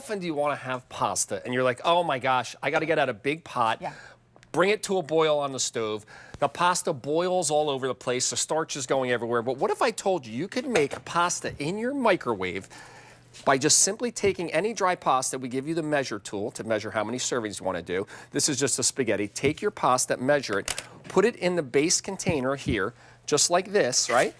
often do you want to have pasta and you're like, oh my gosh, I got to get out a big pot, bring it to a boil on the stove. The pasta boils all over the place, the starch is going everywhere. But what if I told you you could make pasta in your microwave by just simply taking any dry pasta? We give you the measure tool to measure how many servings you want to do. This is just a spaghetti. Take your pasta, measure it, put it in the base container here, just like this, right?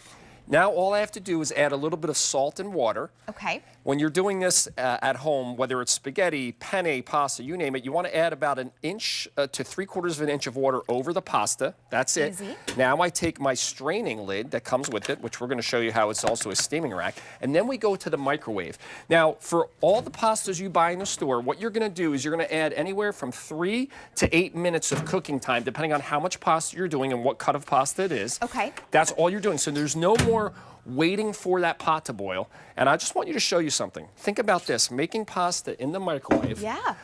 Now all I have to do is add a little bit of salt and water. Okay. When you're doing this at home, whether it's spaghetti, penne, pasta, you name it, you want to add about an inch to 3/4 of an inch of water over the pasta. That's it. Easy. Now I take my straining lid that comes with it, which we're going to show you how it's also a steaming rack, and then we go to the microwave. Now, for all the pastas you buy in the store, what you're going to do is you're going to add anywhere from 3 to 8 minutes of cooking time, depending on how much pasta you're doing and what cut of pasta it is. Okay. That's all you're doing. So there's no more waiting for that pot to boil. And I just want you to show you something. Think about this, making pasta in the microwave. Yeah.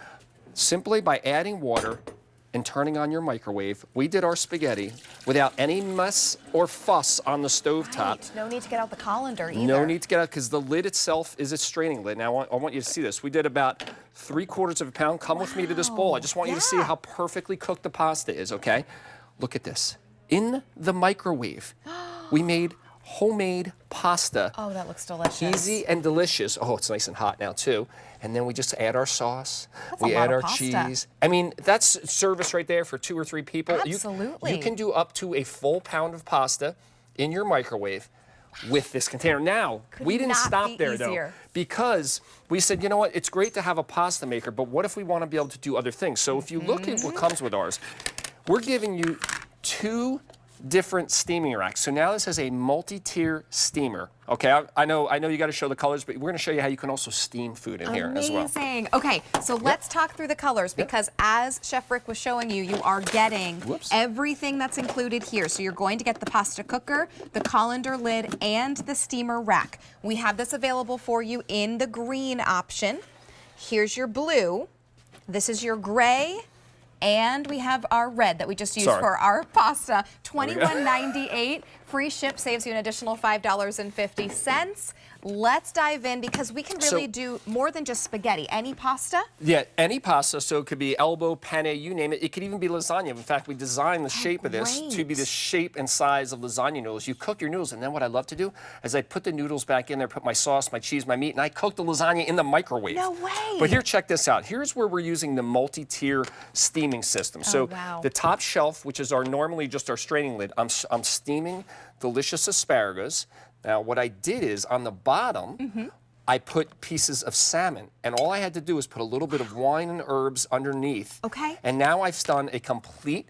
Simply by adding water and turning on your microwave. We did our spaghetti without any mess or fuss on the stovetop. Right. No need to get out the colander either. No need to get out, because the lid itself is a straining lid. Now I want you to see this. We did about 3/4 of a pound. Come with me to this bowl. I just want you to see how perfectly cooked the pasta is, okay? Look at this. In the microwave, we made homemade pasta. Oh, that looks delicious. Easy and delicious. Oh, it's nice and hot now too. And then we just add our sauce. That's we a lot add of our pasta. cheese. I mean, that's service right there for 2 or 3 people. Absolutely. You can do up to a full pound of pasta in your microwave with this container. Now, we didn't stop there though, because we said, you know what, it's great to have a pasta maker, but what if we want to be able to do other things? So if you look at what comes with ours, we're giving you 2 different steaming racks. So now this is a multi-tier steamer. Okay, I know you got to show the colors, but we're going to show you how you can also steam food in here as well. Amazing. Okay, so let's talk through the colors, because as Chef Rick was showing you, you are getting everything that's included here. So you're going to get the pasta cooker, the colander lid, and the steamer rack. We have this available for you in the green option. Here's your blue. This is your gray. And we have our red that we just used for our pasta, $21.98. Free ship saves you an additional $5.50. Let's dive in, because we can really do more than just spaghetti. Any pasta? Yeah, any pasta. So it could be elbow, penne, you name it. It could even be lasagna. In fact, we designed the shape of this to be the shape and size of lasagna noodles. You cook your noodles, and then what I love to do is I put the noodles back in there, put my sauce, my cheese, my meat, and I cook the lasagna in the microwave. No way. But here, check this out. Here's where we're using the multi-tier steaming system. So the top shelf, which is normally just our straining lid, I'm steaming delicious asparagus. Now, what I did is, on the bottom, I put pieces of salmon, and all I had to do is put a little bit of wine and herbs underneath. Okay. And now I've done a complete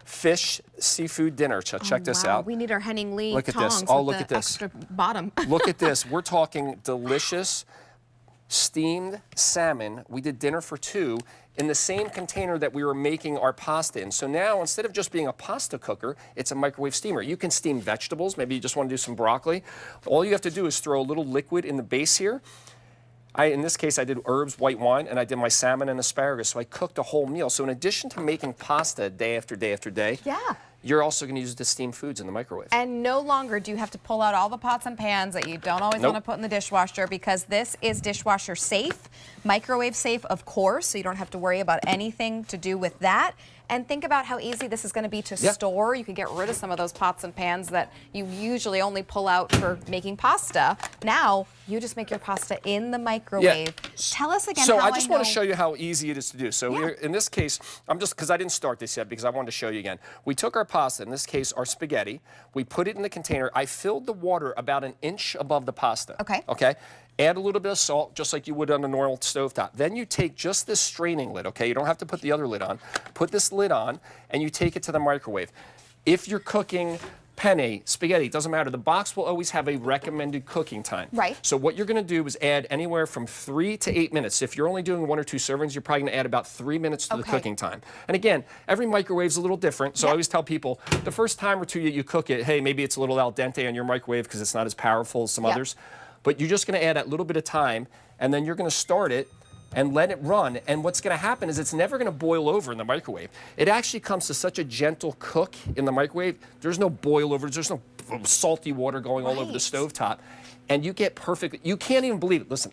fish seafood dinner. Check this out. We need our Henning Lee Look at tongs this. Oh, with look at the this. extra bottom. Look at this. We're talking delicious steamed salmon. We did dinner for 2 in the same container that we were making our pasta in. So now, instead of just being a pasta cooker, it's a microwave steamer. You can steam vegetables. Maybe you just want to do some broccoli. All you have to do is throw a little liquid in the base here. In this case, I did herbs, white wine, and I did my salmon and asparagus. So I cooked a whole meal. So in addition to making pasta day after day after day, you're also going to use the steamed foods in the microwave. And no longer do you have to pull out all the pots and pans that you don't always want to put in the dishwasher, because this is dishwasher safe, microwave safe, of course, so you don't have to worry about anything to do with that. And think about how easy this is going to be to store. You could get rid of some of those pots and pans that you usually only pull out for making pasta. Now, you just make your pasta in the microwave. Tell us again how I just want to show you how easy it is to do. So here, in this case, because I didn't start this yet, because I wanted to show you again. We took our pasta, in this case our spaghetti, we put it in the container. I filled the water about an inch above the pasta. Okay? Add a little bit of salt, just like you would on a normal stovetop. Then you take just this straining lid, okay? You don't have to put the other lid on. Put this lid on, and you take it to the microwave. If you're cooking penne, spaghetti, it doesn't matter. The box will always have a recommended cooking time. So what you're going to do is add anywhere from 3 to 8 minutes. If you're only doing 1 or 2 servings, you're probably going to add about 3 minutes to the cooking time. And again, every microwave's a little different. So I always tell people, the first time or 2 you cook it, hey, maybe it's a little al dente on your microwave because it's not as powerful as some others. But you're just going to add that little bit of time, and then you're going to start it and let it run. And what's going to happen is it's never going to boil over in the microwave. It actually comes to such a gentle cook in the microwave. There's no boil over. There's no salty water going all over the stovetop. And you get perfect. You can't even believe it. Listen,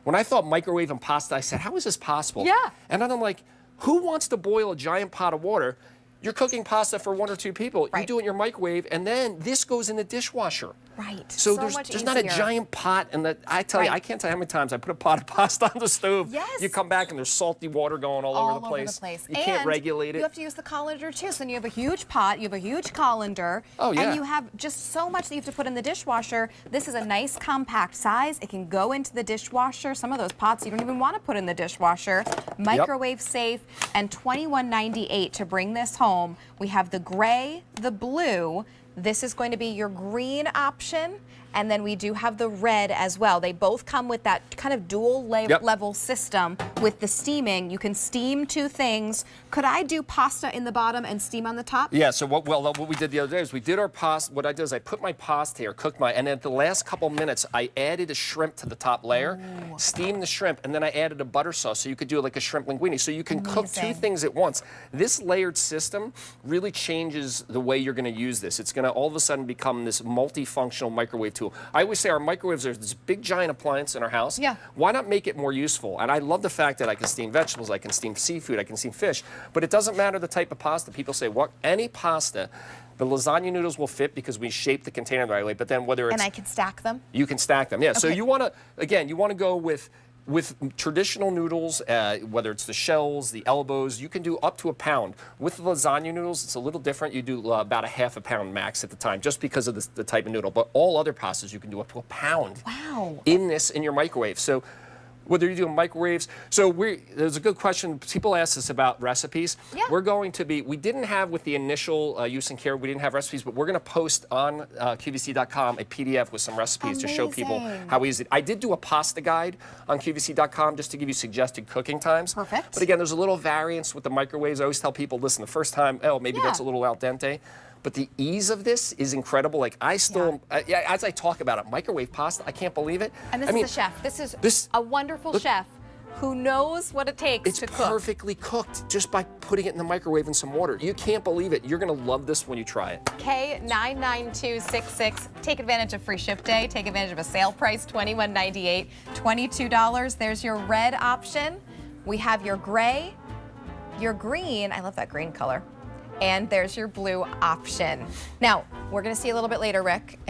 When I thought microwave and pasta, I said, how is this possible? Yeah. And then I'm like, who wants to boil a giant pot of water? You're cooking pasta for 1 or 2 people. Right. You do it in your microwave, and then this goes in the dishwasher. Right. So much there's not a easier. giant pot, and I tell you, I can't tell you how many times I put a pot of pasta on the stove. Yes. You come back and there's salty water going all over the place. You can't regulate it. You have to use the colander too. So then you have a huge pot, you have a huge colander, Oh, yeah. and you have just so much that you have to put in the dishwasher. This is a nice compact size. It can go into the dishwasher. Some of those pots you don't even want to put in the dishwasher. Microwave safe, and $21.98 to bring this home. We have the gray, the blue. This is going to be your green option. And then we do have the red as well. They both come with that kind of dual level system with the steaming. You can steam 2 things. Could I do pasta in the bottom and steam on the top? Yeah, so what we did the other day is we did our pasta. What I did is I put my pasta here, cooked and at the last couple minutes, I added a shrimp to the top layer, steamed the shrimp, and then I added a butter sauce. So you could do like a shrimp linguine. So you can cook 2 things at once. This layered system really changes the way you're going to use this. It's going to all of a sudden become this multifunctional microwave tool. I always say our microwaves are this big giant appliance in our house. Yeah. Why not make it more useful? And I love the fact that I can steam vegetables, I can steam seafood, I can steam fish, but it doesn't matter the type of pasta. People say, what? Any pasta, the lasagna noodles will fit because we shape the container the right way, but then whether it's... And I can stack them? You can stack them, yeah. Okay. So you want to, again, you want to go with traditional noodles, whether it's the shells, the elbows, you can do up to 1 pound. With the lasagna noodles, it's a little different. You do about a ½ a pound max at the time, just because of the type of noodle. But all other pastas, you can do up to 1 pound. Wow. In your microwave. So whether you're doing microwaves. So there's a good question. People ask us about recipes. Yeah. We're going to be, we didn't have with the initial use and care, we didn't have recipes, but we're going to post on QVC.com a PDF with some recipes to show people how easy. I did do a pasta guide on QVC.com just to give you suggested cooking times. Perfect. But again, there's a little variance with the microwaves. I always tell people, listen, the first time, oh, maybe that's a little al dente. But the ease of this is incredible. Like I still, as I talk about it, microwave pasta, I can't believe it. And this is a chef. This is a wonderful chef who knows what it takes to cook. It's perfectly cooked just by putting it in the microwave in some water. You can't believe it. You're going to love this when you try it. K99266. Take advantage of free ship day. Take advantage of a sale price, $21.98, $22. There's your red option. We have your gray, your green. I love that green color. And there's your blue option. Now, we're going to see a little bit later, Rick.